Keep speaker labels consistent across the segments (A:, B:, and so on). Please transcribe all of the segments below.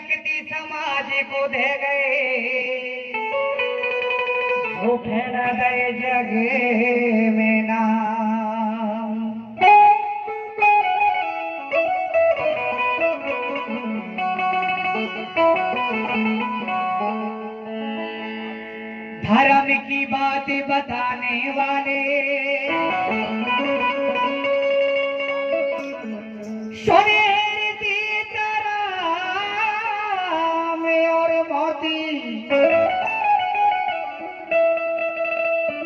A: शक्ति समाज को दे गए, वो फेर गए जग में नाम। धर्म की बात बताने वाले सुनेर सीताराम और मोती,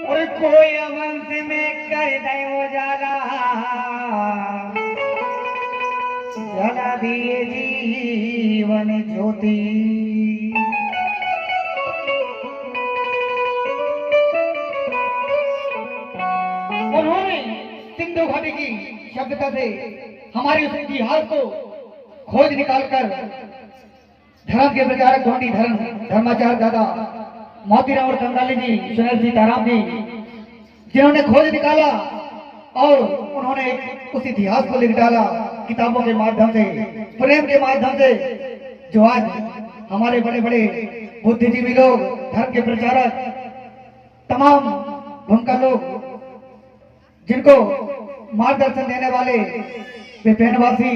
A: और कोई वंश में कर दे उजाला, जला दिए जीवन ज्योति। उन्होंने सिंधु घाटी की सभ्यता से हमारे उस इतिहास को खोज निकालकर धर्म के प्रचारक गोंडी धर्माचार्य दादा मोतीराम और कंगाली जी, सुनील सीताराम जी, जिन्होंने खोज निकाला और उन्होंने उस इतिहास को लिख डाला किताबों के माध्यम से, प्रेम के माध्यम से, जो आज हमारे बड़े बड़े बुद्धिजीवी लोग, धर्म के प्रचारक, तमाम भूमिका लोग, जिनको मार्गदर्शन देने वाले वे पेनवासी,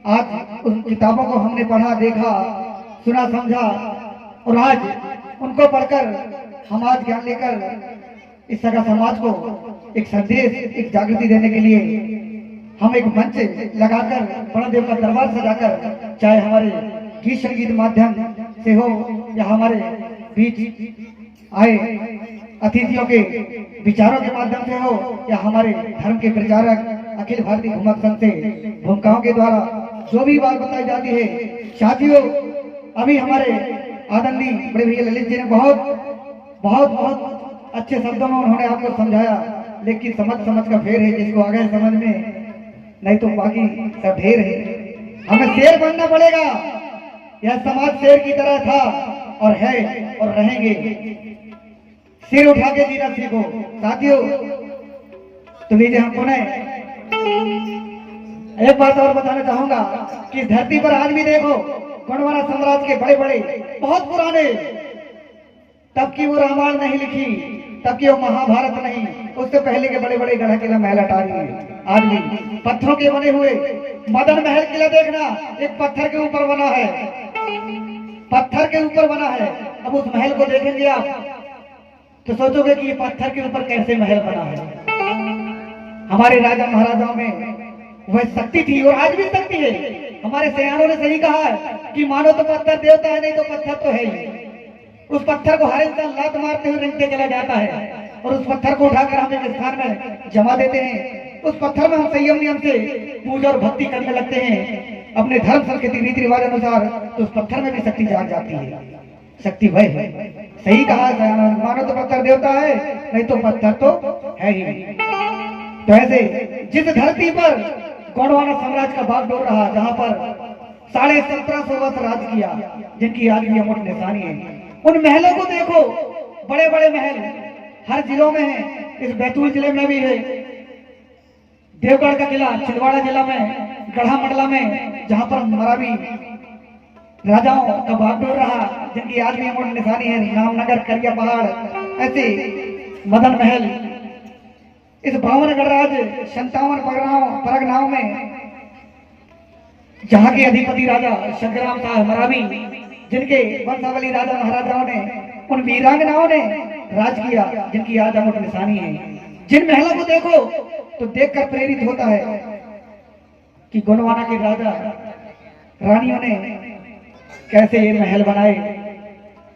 A: आज उन किताबों को हमने पढ़ा, देखा, सुना, समझा, और आज उनको पढ़कर हम आज ज्ञान लेकर इस सगा समाज को एक संदेश, एक जागृति देने के लिए हम एक मंच लगाकर, बड़देव का दरबार सजाकर, चाहे हमारे गीत संगीत माध्यम से हो या हमारे बीच आए अतिथियों के विचारों के माध्यम से हो या हमारे धर्म के प्रचारक अखिल भारतीय भूमक संघ से भूमिकाओं के द्वारा जो भी बात बताई जाती है। साथियों, अभी हमारे आदरणीय बड़े भैया ललित जी ने बहुत बहुत बहुत अच्छे शब्दों में उन्होंने आपको समझाया, लेकिन समझ का फेर है, जिसको आ गए समझ में, नहीं तो बाकी सब ढेर है। हमें शेर बनना पड़ेगा। यह समाज शेर की तरह था और है और रहेंगे। सिर उठा के जीना सीखो साथियों। तो लीजिए, हम पुनः एक बात और बताना चाहूंगा कि धरती पर आज भी देखो, गोंडवाना साम्राज्य के बड़े बड़े, बहुत पुराने, तब की वो रामायण नहीं लिखी, तब की वो महाभारत नहीं, उससे पहले के बड़े बड़े गढ़ किला महल अटारी आज भी पत्थरों के बने हुए। मदन महल किला देखना, एक पत्थर के ऊपर बना है, पत्थर के ऊपर बना है। अब उस महल को देखेंगे आप तो सोचोगे कि ये पत्थर के ऊपर कैसे महल बना है। हमारे राजा महाराजाओं में वह शक्ति थी और आज भी शक्ति है। हमारे सयानों ने सही कहा है कि मानो तो पत्थर देवता है, नहीं तो पत्थर तो है ही। उस पत्थर को हर इंसान लात मारते हुए रेंगते चला जाता है और उस पत्थर को उठाकर हम एक स्थान में जमा देते हैं। उस पत्थर में हम संयम नियम से पूजा और भक्ति करने लगते हैं अपने धर्म संस्कृति रीति रिवाज अनुसार, तो उस पत्थर में भी शक्ति जाग जाती है। शक्ति वह है, सही कहा, मानो तो पत्थर देवता है, नहीं तो पत्थर तो है ही। तो ऐसे जिस धरती पर गोंडवाना साम्राज्य का बागडोर रहा, जहां पर 1750 वर्ष राज किया, जिनकी आज भी अमोट निशानी है, उन महलों को देखो, बड़े बड़े महल हर जिलों में है। इस बैतूल जिले में भी है, देवगढ़ का किला छिंदवाड़ा जिला में, गढ़ा मंडला में, जहां पर मरावी राजाओं का बागडोर रहा, जिनकी आज भी अमोट निशानी है। रामनगर, करिया पहाड़, ऐसे मदन महल, इस 52 गणराज 57 परगनाओं में, जहां के अधिपति राजा शंकरराम साहब मरावी, जिनके वंशावली राजा महाराजाओं ने, उन वीरांगनाओं ने राज किया, जिनकी आज अमोट निशानी है। जिन महलों को देखो तो देखकर प्रेरित होता है कि गोंडवाना के राजा रानियों ने कैसे ये महल बनाए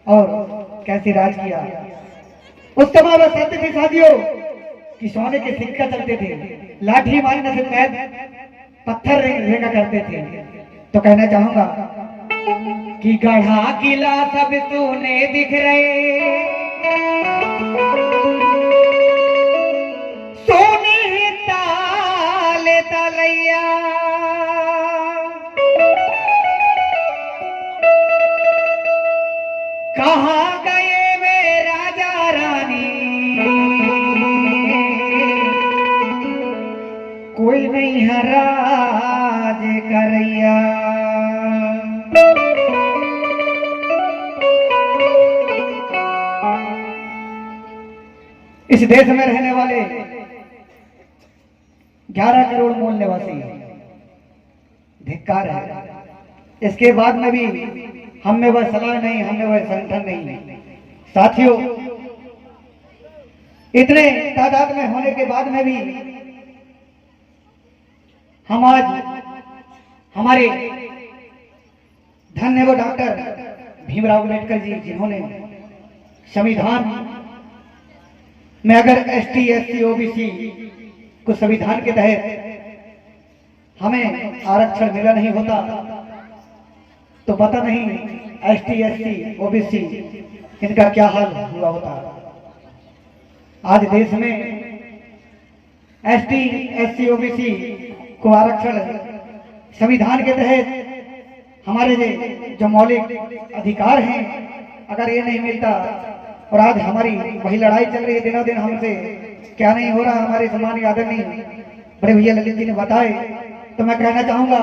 A: और कैसे राज किया। उस समय वह सत्य थी साथियों कि सोने के सिक्का चलते थे, लाठी मारने से पैर पत्थर रेंगा करते थे। तो कहना चाहूंगा कि गढ़ा किला सब सोने दिख रहे, सोने ताले तलैया, कहाँ गए वे राजा रानी, कोई नहीं है राज करैया। इस देश में रहने वाले 11 करोड़ मूल निवासी धिक्कार है। इसके बाद में भी हम में वह सलाह नहीं, हम में वह संगठन नहीं। साथियों, इतने तादाद में होने के बाद में भी हम आज हमारे धन्य वो डॉक्टर भीमराव अम्बेडकर जी, जिन्होंने संविधान में अगर एसटी, एससी, ओबीसी को संविधान के तहत हमें आरक्षण मिला नहीं होता तो पता नहीं एसटी, एससी, ओबीसी इनका क्या हाल हुआ होता। आज देश में एसटी, एससी, ओबीसी को आरक्षण संविधान के तहत हमारे जो मौलिक अधिकार हैं, अगर ये नहीं मिलता, और आज हमारी वही लड़ाई चल रही है दिनों दिन हमसे, क्या नहीं हो रहा। हमारे सम्मानीय आदरणीय बड़े भैया ललित जी ने बताए, तो मैं कहना चाहूंगा,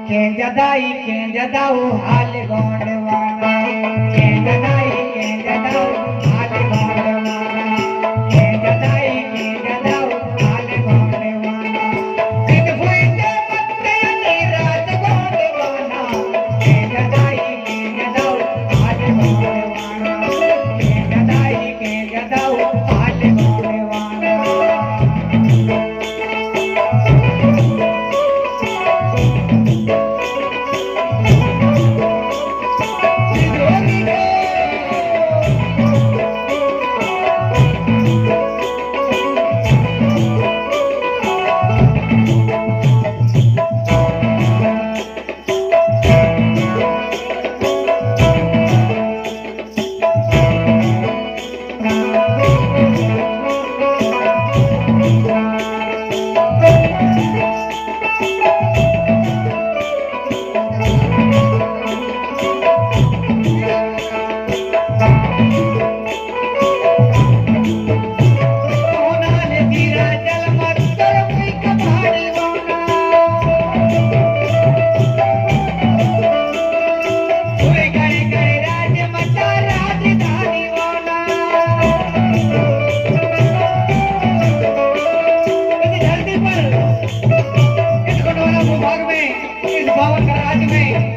A: के जदाई के जदाऊ हाल गोंडवाना, के जदाई के जदाऊ हाल गोंडवाना, के जदाई के जदाऊ हाल गोंडवाना, इत फुइते मत्ते राज गोंडवाना, के जदाई के जदाऊ हाल गोंडवाना, के जदाई के जदाऊ हाल गोंडवाना। इस 52 राज्य में